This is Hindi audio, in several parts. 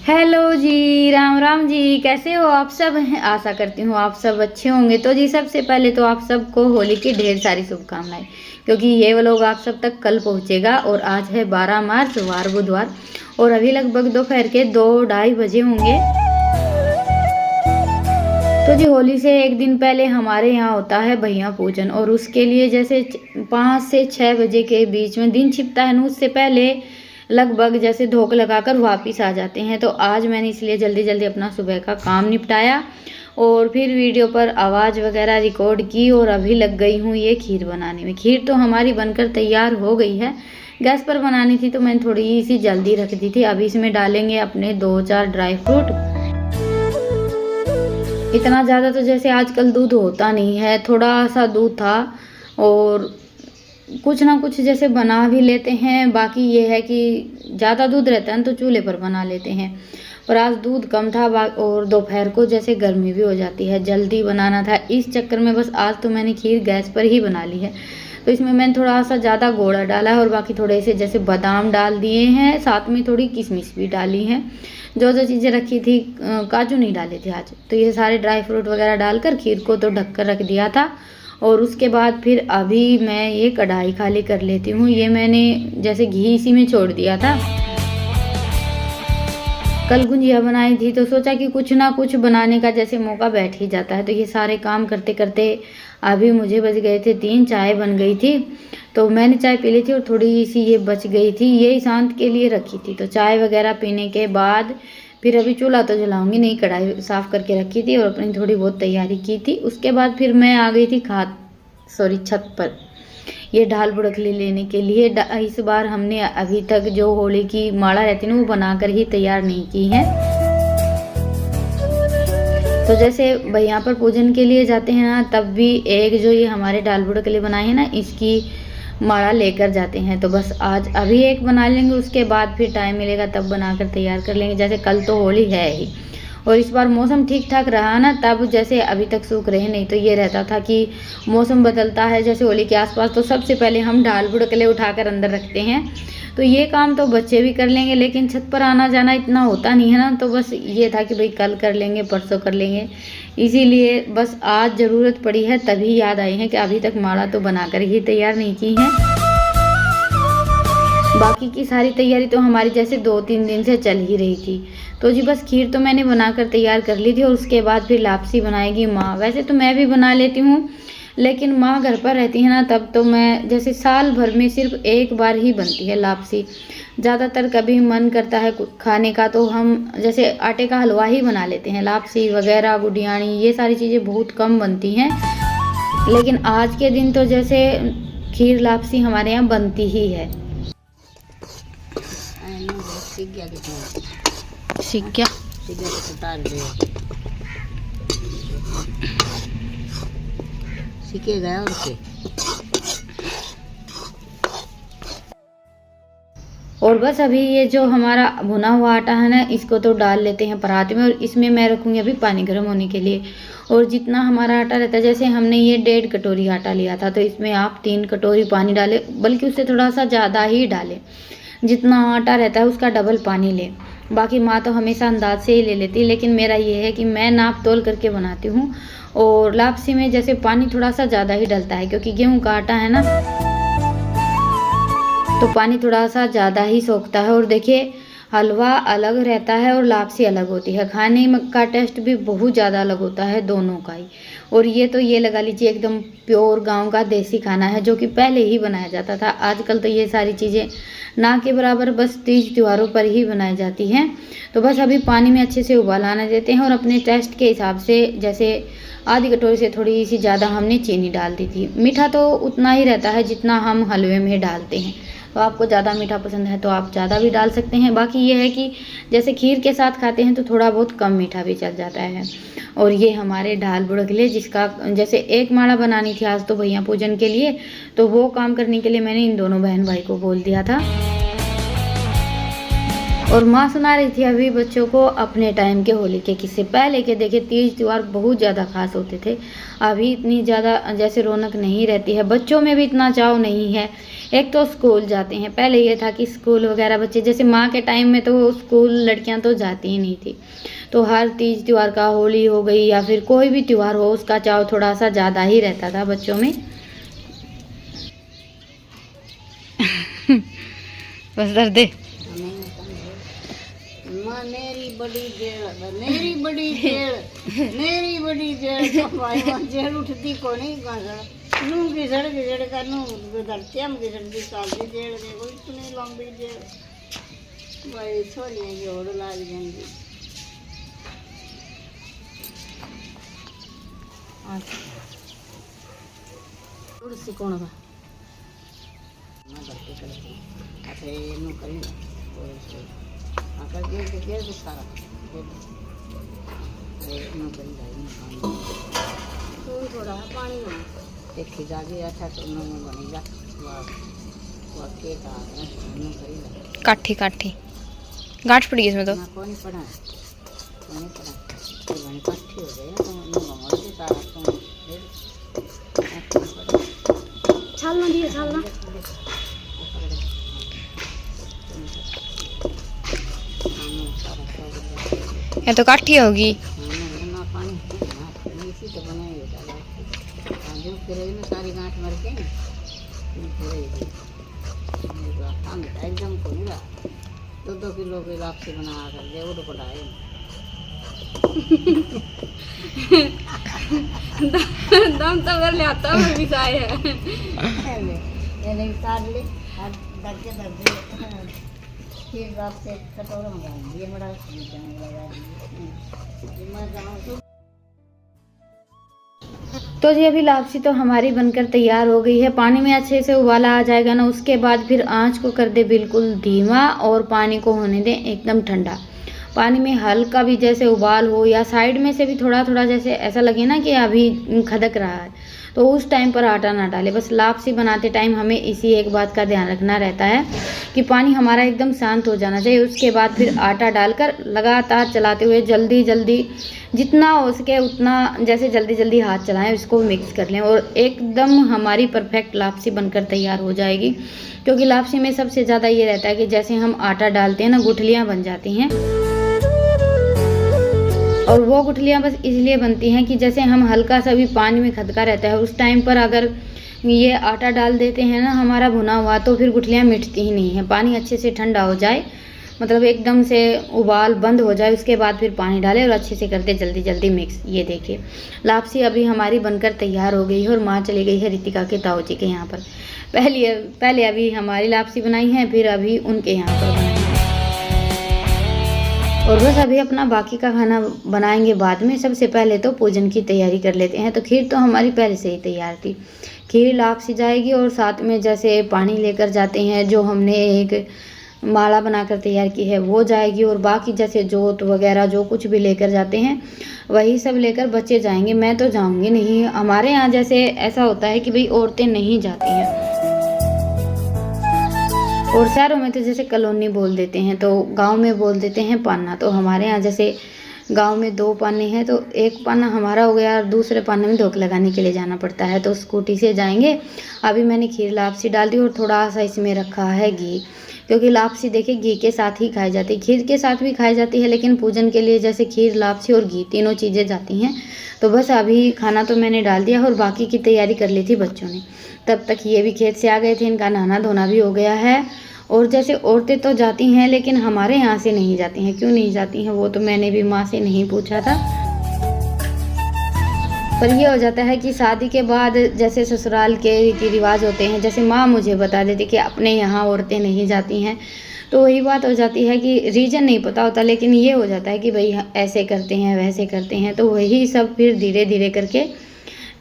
हेलो जी, राम राम जी। कैसे हो आप सब? आशा करती हूँ आप सब अच्छे होंगे। तो जी सबसे पहले तो आप सबको होली की ढेर सारी शुभकामनाएं, क्योंकि ये व्लॉग आप सब तक कल पहुँचेगा और आज है 12 मार्च वार बुधवार और अभी लगभग दोपहर के 2-2:30 बजे होंगे। तो जी होली से एक दिन पहले हमारे यहाँ होता है भैया पूजन और उसके लिए जैसे 5 से 6 बजे के बीच में दिन छिपता है ना, उससे पहले लगभग जैसे धोख लगाकर वापिस आ जाते हैं। तो आज मैंने इसलिए जल्दी जल्दी अपना सुबह का काम निपटाया और फिर वीडियो पर आवाज़ वगैरह रिकॉर्ड की और अभी लग गई हूँ ये खीर बनाने में। खीर तो हमारी बनकर तैयार हो गई है, गैस पर बनानी थी तो मैंने थोड़ी सी जल्दी रख दी थी। अभी इसमें डालेंगे अपने 2-4 ड्राई फ्रूट। इतना ज़्यादा तो जैसे आजकल दूध होता नहीं है, थोड़ा सा दूध था और कुछ ना कुछ जैसे बना भी लेते हैं। बाकी ये है कि ज़्यादा दूध रहता है तो चूल्हे पर बना लेते हैं, पर आज दूध कम था और दोपहर को जैसे गर्मी भी हो जाती है, जल्दी बनाना था, इस चक्कर में बस आज तो मैंने खीर गैस पर ही बना ली है। तो इसमें मैंने थोड़ा सा ज़्यादा गोड़ा डाला है और बाकी थोड़े से जैसे बादाम डाल दिए हैं, साथ में थोड़ी किशमिश भी डाली हैं। जो जो चीज़ें रखी थी, काजू नहीं डाले थे आज, तो ये सारे ड्राई फ्रूट वगैरह डालकर खीर को तो ढक कर रख दिया था। और उसके बाद फिर अभी मैं ये कढ़ाई खाली कर लेती हूँ। ये मैंने जैसे घी इसी में छोड़ दिया था। कल गुंजिया बनाई थी तो सोचा कि कुछ ना कुछ बनाने का जैसे मौका बैठ ही जाता है। तो ये सारे काम करते करते अभी मुझे बज गए थे 3, चाय बन गई थी तो मैंने चाय पी ली थी और थोड़ी सी ये बच गई थी, ये शांत के लिए रखी थी। तो चाय वगैरह पीने के बाद फिर अभी चूल्हा तो जलाऊंगी नहीं, कढ़ाई साफ़ करके रखी थी और अपनी थोड़ी बहुत तैयारी की थी। उसके बाद फिर मैं आ गई थी छत पर ये ढाल बुड़कली लेने के लिए। इस बार हमने अभी तक जो होली की माला रहती है ना वो बनाकर ही तैयार नहीं की है। तो जैसे भैया पर पूजन के लिए जाते हैं ना, तब भी एक जो ये हमारे ढाल बुड़कली बनाए हैं ना, इसकी माला लेकर जाते हैं। तो बस आज अभी एक बना लेंगे, उसके बाद फिर टाइम मिलेगा तब बनाकर तैयार कर लेंगे। जैसे कल तो होली है ही और इस बार मौसम ठीक ठाक रहा ना, तब जैसे अभी तक सूख रहे, नहीं तो ये रहता था कि मौसम बदलता है जैसे होली के आसपास तो सबसे पहले हम ढाल बुड़कले उठाकर अंदर रखते हैं। तो ये काम तो बच्चे भी कर लेंगे, लेकिन छत पर आना जाना इतना होता नहीं है ना, तो बस ये था कि भाई कल कर लेंगे, परसों कर लेंगे। इसीलिए बस आज ज़रूरत पड़ी है, तभी याद आई है कि अभी तक माला तो बनाकर ही तैयार नहीं की है। बाकी की सारी तैयारी तो हमारी जैसे 2-3 दिन से चल ही रही थी। तो जी बस खीर तो मैंने बनाकर तैयार कर ली थी और उसके बाद फिर लापसी बनाएगी माँ। वैसे तो मैं भी बना लेती हूँ, लेकिन माँ घर पर रहती है ना, तब तो मैं जैसे साल भर में सिर्फ एक बार ही बनती है लापसी। ज़्यादातर कभी मन करता है खाने का तो हम जैसे आटे का हलवा ही बना लेते हैं। लापसी वगैरह, गुडियानी, ये सारी चीज़ें बहुत कम बनती हैं, लेकिन आज के दिन तो जैसे खीर लापसी हमारे यहाँ बनती ही है। सीख गया सीखे गया उनसे। और बस अभी ये जो हमारा भुना हुआ आटा है ना, इसको तो डाल लेते हैं परात में और इसमें मैं रखूँगी अभी पानी गर्म होने के लिए। और जितना हमारा आटा रहता है, जैसे हमने ये 1.5 कटोरी आटा लिया था, तो इसमें आप 3 कटोरी पानी डालें, बल्कि उससे थोड़ा सा ज़्यादा ही डालें। जितना आटा रहता है उसका डबल पानी लें। बाकी माँ तो हमेशा अंदाज से ही ले लेती है, लेकिन मेरा ये है कि मैं नाप तोल करके बनाती हूँ। और लापसी में जैसे पानी थोड़ा सा ज़्यादा ही डलता है, क्योंकि गेहूँ का आटा है ना, तो पानी थोड़ा सा ज़्यादा ही सोखता है। और देखिए हलवा अलग रहता है और लापसी अलग होती है, खाने का टेस्ट भी बहुत ज़्यादा अलग होता है दोनों का ही। और ये तो ये लगा लीजिए एकदम प्योर गांव का देसी खाना है, जो कि पहले ही बनाया जाता था। आजकल तो ये सारी चीज़ें ना के बराबर बस तीज त्योहारों पर ही बनाई जाती हैं। तो बस अभी पानी में अच्छे से उबाल आने देते हैं और अपने टेस्ट के हिसाब से जैसे आधी कटोरी से थोड़ी सी ज़्यादा हमने चीनी डाल दी थी। मीठा तो उतना ही रहता है जितना हम हलवे में डालते हैं, तो आपको ज़्यादा मीठा पसंद है तो आप ज़्यादा भी डाल सकते हैं। बाकी ये है कि जैसे खीर के साथ खाते हैं तो थोड़ा बहुत कम मीठा भी चल जाता है। और ये हमारे ढाल बुड़कले, जिसका जैसे एक माला बनानी थी आज तो भैया पूजन के लिए, तो वो काम करने के लिए मैंने इन दोनों बहन भाई को बोल दिया था। और माँ सुना रही थी अभी बच्चों को अपने टाइम के होली के किस्से। पहले के देखिए तीज त्यौहार बहुत ज़्यादा खास होते थे, अभी इतनी ज़्यादा जैसे रौनक नहीं रहती है, बच्चों में भी इतना चाव नहीं है एक तो स्कूल जाते हैं, पहले ये था कि स्कूल वगैरह बच्चे, जैसे माँ के टाइम में तो स्कूल लड़कियां तो जाती ही नहीं थी, तो हर तीज त्यौहार का, होली हो गई या फिर कोई भी त्यौहार हो, उसका चाव थोड़ा सा ज़्यादा ही रहता था बच्चों में। बस दर्द मेरी बड़ी जेल, मेरी बड़ी जेल, मेरी बड़ी जेल, तो भाई वहाँ जेल उठती को नहीं कहाँ नू की सड़क का नू धरती हम की सड़क साल जेल के कोई इतनी लंबी जेल भाई छोरियाँ की होड़ लाग जाएंगी। तुलसी कौन बा ना धरती करती अच्छा ये नू करी आकर गेर के गेर के सारा नू करी जाए तो थोड़ा पानी में देखी जाके अच्छा तो नू बनेगा वाह के का नू करी काठी काठी गांठ पड़ गई इसमें तो ना कौन पड़ा तो बनी काठी हो गई तो नू मोड़ के सारा तो छाल ना दिए छाल ना ये तो काठी होगी। सारी गांठ मर के एकदम को नहीं रहा 2 किलो की लापसी बना कर दे वो पटाए दम तो कर ले आता है भी साए है ये नहीं सार ले दर्द के दर्द फिर रात से कटोरा मंगाऊंगी ये बड़ा लगा दी मैं जाऊँ तो जी अभी लापसी तो हमारी बनकर तैयार हो गई है। पानी में अच्छे से उबाला आ जाएगा ना, उसके बाद फिर आंच को कर दे बिल्कुल धीमा और पानी को होने दें एकदम ठंडा। पानी में हल्का भी जैसे उबाल हो या साइड में से भी थोड़ा थोड़ा जैसे ऐसा लगे ना कि अभी खदक रहा है, तो उस टाइम पर आटा ना डालें। बस लापसी बनाते टाइम हमें इसी एक बात का ध्यान रखना रहता है कि पानी हमारा एकदम शांत हो जाना चाहिए। उसके बाद फिर आटा डालकर लगातार चलाते हुए जल्दी जल्दी जितना हो सके उतना जैसे जल्दी जल्दी हाथ चलाएं, इसको मिक्स कर लें और एकदम हमारी परफेक्ट लापसी बनकर तैयार हो जाएगी। क्योंकि लापसी में सबसे ज़्यादा ये रहता है कि जैसे हम आटा डालते हैं ना, गुठलियाँ बन जाती हैं, और वो गुठलियाँ बस इसलिए बनती हैं कि जैसे हम हल्का सा भी पानी में खदका रहता है उस टाइम पर अगर ये आटा डाल देते हैं ना हमारा भुना हुआ, तो फिर गुठलियाँ मिटती ही नहीं हैं। पानी अच्छे से ठंडा हो जाए, मतलब एकदम से उबाल बंद हो जाए, उसके बाद फिर पानी डालें और अच्छे से करते जल्दी जल्दी मिक्स। ये देखिए लापसी अभी हमारी बनकर तैयार हो गई है और माँ चली गई है रितिका के ताऊ जी के यहाँ पर। पहले अभी हमारी लापसी बनाई है, फिर अभी उनके यहाँ पर बनाई है, और बस अभी अपना बाकी का खाना बनाएंगे बाद में। सबसे पहले तो पूजन की तैयारी कर लेते हैं। तो खीर तो हमारी पहले से ही तैयार थी, खीर लापसी जाएगी और साथ में जैसे पानी लेकर जाते हैं, जो हमने एक माला बनाकर तैयार की है वो जाएगी, और बाकी जैसे जोत वगैरह जो कुछ भी लेकर जाते हैं वही सब लेकर बच्चे जाएंगे। मैं तो जाऊंगी नहीं। हमारे यहाँ जैसे ऐसा होता है कि भाई औरतें नहीं जाती हैं, और शहरों में तो जैसे कॉलोनी बोल देते हैं, तो गांव में बोल देते हैं पाना। तो हमारे यहाँ जैसे गांव में 2 पाने हैं, तो एक पाना हमारा हो गया और दूसरे पाने में धोख लगाने के लिए जाना पड़ता है, तो स्कूटी से जाएंगे। अभी मैंने खीर लापसी डाल दी और थोड़ा सा इसमें रखा है घी, क्योंकि लापसी देखिए घी के साथ ही खाई जाती है, खीर के साथ भी खाई जाती है, लेकिन पूजन के लिए जैसे खीर लापसी और घी तीनों चीज़ें जाती हैं। तो बस अभी खाना तो मैंने डाल दिया और बाकी की तैयारी कर ली थी बच्चों ने। तब तक ये भी खेत से आ गए थे, इनका नहाना धोना भी हो गया है। और जैसे औरतें तो जाती हैं, लेकिन हमारे यहाँ से नहीं जाती हैं। क्यों नहीं जाती हैं वो तो मैंने भी माँ से नहीं पूछा था, पर ये हो जाता है कि शादी के बाद जैसे ससुराल के रीति रिवाज होते हैं, जैसे माँ मुझे बता देती कि अपने यहाँ औरतें नहीं जाती हैं, तो वही बात हो जाती है कि रीज़न नहीं पता होता, लेकिन ये हो जाता है कि भाई ऐसे करते हैं वैसे करते हैं, तो वही सब फिर धीरे धीरे करके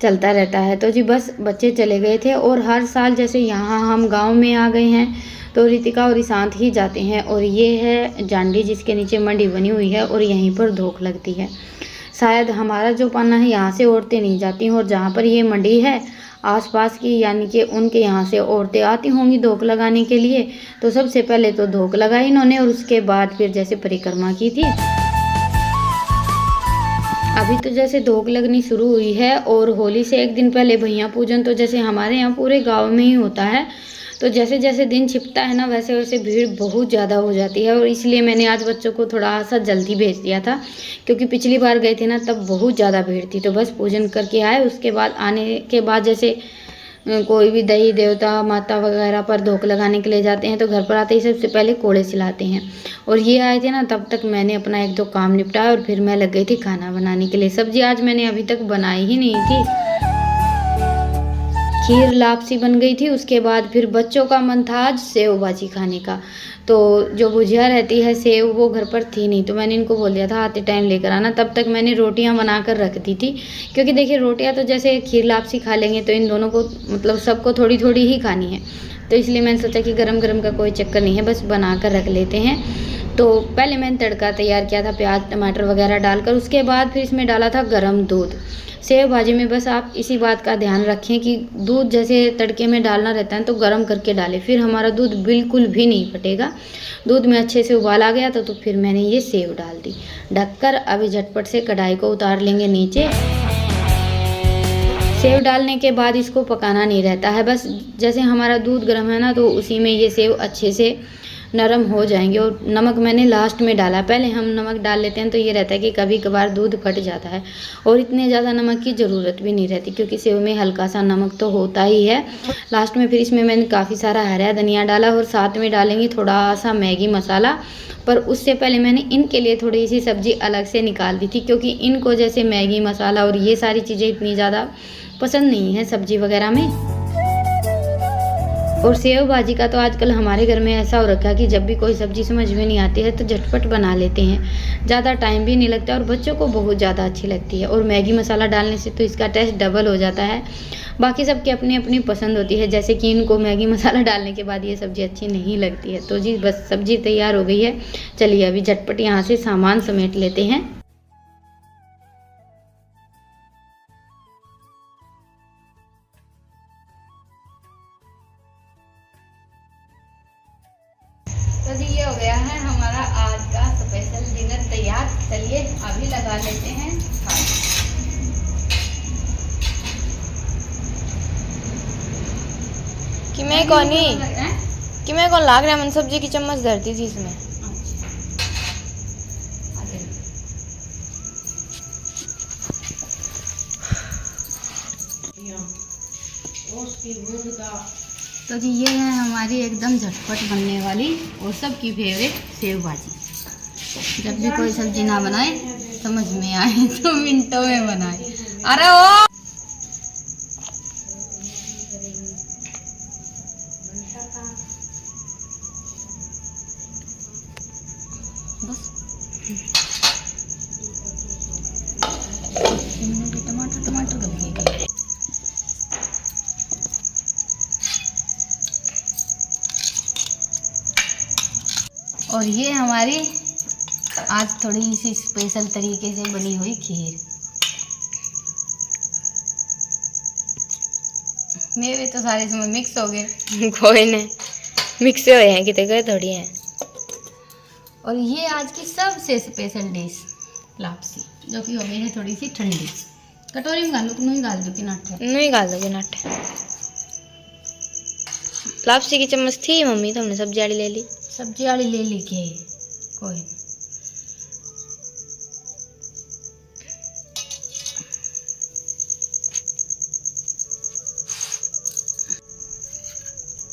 चलता रहता है। तो जी बस बच्चे चले गए थे, और हर साल जैसे यहाँ हम गाँव में आ गए हैं तो रितिका और ईशांत ही जाते हैं। और ये है जांडी जिसके नीचे मंडी बनी हुई है, और यहीं पर धोख लगती है। शायद हमारा जो पाना है यहाँ से औरतें नहीं जाती हैं, और जहाँ पर ये मंडी है आसपास की, यानी कि उनके यहाँ से औरतें आती होंगी धोख लगाने के लिए। तो सबसे पहले तो धोख लगाई इन्होंने, और उसके बाद फिर जैसे परिक्रमा की थी। अभी तो जैसे धोख लगनी शुरू हुई है, और होली से एक दिन पहले भैया पूजन तो जैसे हमारे यहाँ पूरे गाँव में ही होता है। तो तो जैसे जैसे दिन छिपता है ना वैसे वैसे भीड़ बहुत ज़्यादा हो जाती है, और इसलिए मैंने आज बच्चों को थोड़ा सा जल्दी भेज दिया था, क्योंकि पिछली बार गए थे ना तब बहुत ज़्यादा भीड़ थी। तो बस पूजन करके आए, उसके बाद आने के बाद जैसे कोई भी देवी देवता माता वगैरह पर धोख लगाने के लिए जाते हैं तो घर पर आते ही सबसे पहले कोड़े सिलाते हैं। और ये आए थे ना तब तक मैंने अपना एक दो काम निपटाया और फिर मैं लग गई थी खाना बनाने के लिए। सब्जी आज मैंने अभी तक बनाई ही नहीं थी, खीर लापसी बन गई थी। उसके बाद फिर बच्चों का मन था आज सेव भाजी खाने का, तो जो भुजिया रहती है सेव वो घर पर थी नहीं, तो मैंने इनको बोल दिया था आते टाइम लेकर आना। तब तक मैंने रोटियां बनाकर रख दी थी, क्योंकि देखिए रोटियां तो जैसे खीर लापसी खा लेंगे तो इन दोनों को मतलब सबको थोड़ी थोड़ी ही खानी है, तो इसलिए मैंने सोचा कि गरम गरम का कोई चक्कर नहीं है, बस बना कर रख लेते हैं। तो पहले मैंने तड़का तैयार किया था प्याज टमाटर वगैरह डालकर, उसके बाद फिर इसमें डाला था गरम दूध। सेव भाजी में बस आप इसी बात का ध्यान रखें कि दूध जैसे तड़के में डालना रहता है तो गर्म करके डालें, फिर हमारा दूध बिल्कुल भी नहीं फटेगा। दूध में अच्छे से उबाल आ गया तो फिर मैंने ये सेव डाल दी ढककर। अभी झटपट से कढ़ाई को उतार लेंगे नीचे। सेव डालने के बाद इसको पकाना नहीं रहता है, बस जैसे हमारा दूध गर्म है ना तो उसी में ये सेव अच्छे से नरम हो जाएंगे। और नमक मैंने लास्ट में डाला, पहले हम नमक डाल लेते हैं तो ये रहता है कि कभी कभार दूध फट जाता है, और इतने ज़्यादा नमक की ज़रूरत भी नहीं रहती क्योंकि सेव में हल्का सा नमक तो होता ही है। लास्ट में फिर इसमें मैंने काफ़ी सारा हरा धनिया डाला और साथ में डालेंगे थोड़ा सा मैगी मसाला। पर उससे पहले मैंने इनके लिए थोड़ी सी सब्ज़ी अलग से निकाल दी थी, क्योंकि इनको जैसे मैगी मसाला और ये सारी चीज़ें इतनी ज़्यादा पसंद नहीं है सब्ज़ी वगैरह में। और सेव भाजी का तो आजकल हमारे घर में ऐसा हो रखा है कि जब भी कोई सब्ज़ी समझ में नहीं आती है तो झटपट बना लेते हैं, ज़्यादा टाइम भी नहीं लगता और बच्चों को बहुत ज़्यादा अच्छी लगती है। और मैगी मसाला डालने से तो इसका टेस्ट डबल हो जाता है। बाकी सबकी अपनी अपनी पसंद होती है, जैसे कि इनको मैगी मसाला डालने के बाद ये सब्ज़ी अच्छी नहीं लगती है। तो जी बस सब्ज़ी तैयार हो गई है, चलिए अभी झटपट यहाँ से सामान समेट लेते हैं। तो जी ये हो गया है हमारा आज का स्पेशल डिनर तैयार। चलिए अभी लगा लेते हैं खाना। कि मैं कौन लाग रहा है, मन सब्जी की चम्मच धरती थी इसमें। तो जी ये है हमारी एकदम झटपट बनने वाली और सबकी फेवरेट सेव भाजी। जब भी कोई सब्जी ना बनाए समझ में आए तो मिनटों में बनाए। अरे ओ बस टमाटर कर दिए। और ये हमारी आज थोड़ी सी स्पेशल तरीके से बनी हुई खीर। मेरे तो सारे इसमें मिक्स हो गए। कोई नहीं, मिक्स हुए हैं कितने गए थोड़ी हैं। और ये आज की सबसे स्पेशल डिश लापसी, जो कि हो गई है थोड़ी सी ठंडी। कटोरी में गाल दो, नहीं गाल दो कि नाटे, नहीं गाल दोगे नाटे। लापसी की चम्मच थी मम्मी, तो हमने सब्जी वाली ले ली। सब्जी वाली ले ली के कोई नहीं।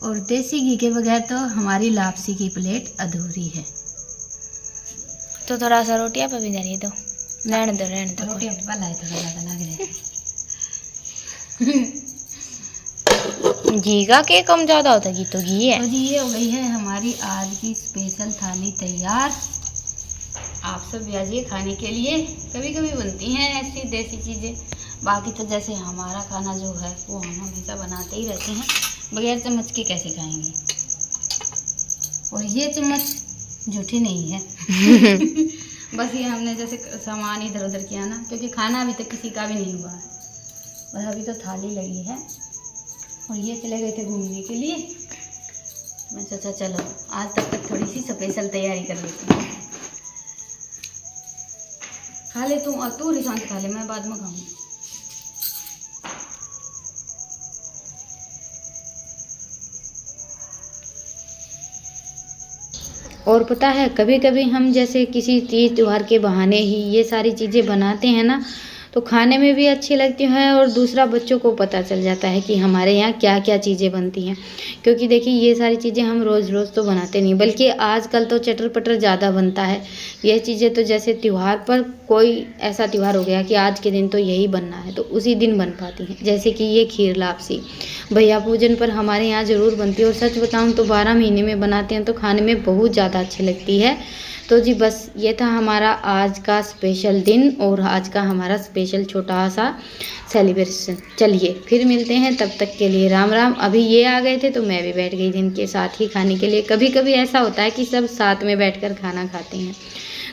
और देसी घी के बगैर तो हमारी लापसी की प्लेट अधूरी है। तो थोड़ा सा रोटियां पर भी दे दो, रहने दो रोटी वाला है थोड़ा ज़्यादा लग रहा है। घी का के कम ज़्यादा होता है, घी तो घी है। तो जी ये हो गई है हमारी आज की स्पेशल थाली तैयार। आप सब भी आइए खाने के लिए। कभी कभी बनती हैं ऐसी देसी चीज़ें, बाकी तो जैसे हमारा खाना जो है वो हम हमेशा बनाते ही रहते हैं। बगैर चम्मच के कैसे खाएंगे। और ये चम्मच झूठी नहीं है। बस ये हमने जैसे सामान इधर उधर किया ना, क्योंकि खाना अभी तक किसी का भी नहीं हुआ है, बस अभी तो थाली लगी है। और ये चले गए थे घूमने के लिए, मैं सोचा चलो आज तक थोड़ी सी स्पेशल तैयारी कर लेती हूँ। खा ले तू रिशांत खा ले, मैं बाद में खाऊंगी। और पता है कभी कभी हम जैसे किसी तीज त्यौहार के बहाने ही ये सारी चीज़ें बनाते हैं ना, तो खाने में भी अच्छी लगती हैं और दूसरा बच्चों को पता चल जाता है कि हमारे यहाँ क्या क्या चीज़ें बनती हैं। क्योंकि देखिए ये सारी चीज़ें हम रोज़ रोज़ तो बनाते नहीं, बल्कि आजकल तो चटर पटर ज़्यादा बनता है। ये चीज़ें तो जैसे त्यौहार पर कोई ऐसा त्यौहार हो गया कि आज के दिन तो यही बनना है, तो उसी दिन बन पाती हैं। जैसे कि ये खीर लापसी भैया पूजन पर हमारे यहाँ ज़रूर बनती है, और सच बताऊँ तो 12 महीने में बनाते हैं, तो खाने में बहुत ज़्यादा अच्छी लगती है। तो जी बस ये था हमारा आज का स्पेशल दिन और आज का हमारा स्पेशल छोटा सा सेलिब्रेशन। चलिए फिर मिलते हैं, तब तक के लिए राम राम। अभी ये आ गए थे तो मैं भी बैठ गई थी इनके साथ ही खाने के लिए। कभी कभी ऐसा होता है कि सब साथ में बैठकर खाना खाते हैं।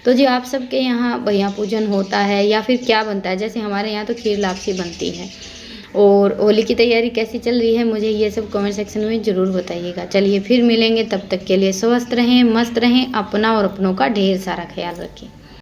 तो जी आप सबके यहाँ भैया पूजन होता है या फिर क्या बनता है? जैसे हमारे यहाँ तो खीर लापसी बनती है। और होली की तैयारी कैसी चल रही है मुझे ये सब कमेंट सेक्शन में ज़रूर बताइएगा। चलिए फिर मिलेंगे, तब तक के लिए स्वस्थ रहें, मस्त रहें, अपना और अपनों का ढेर सारा ख्याल रखें।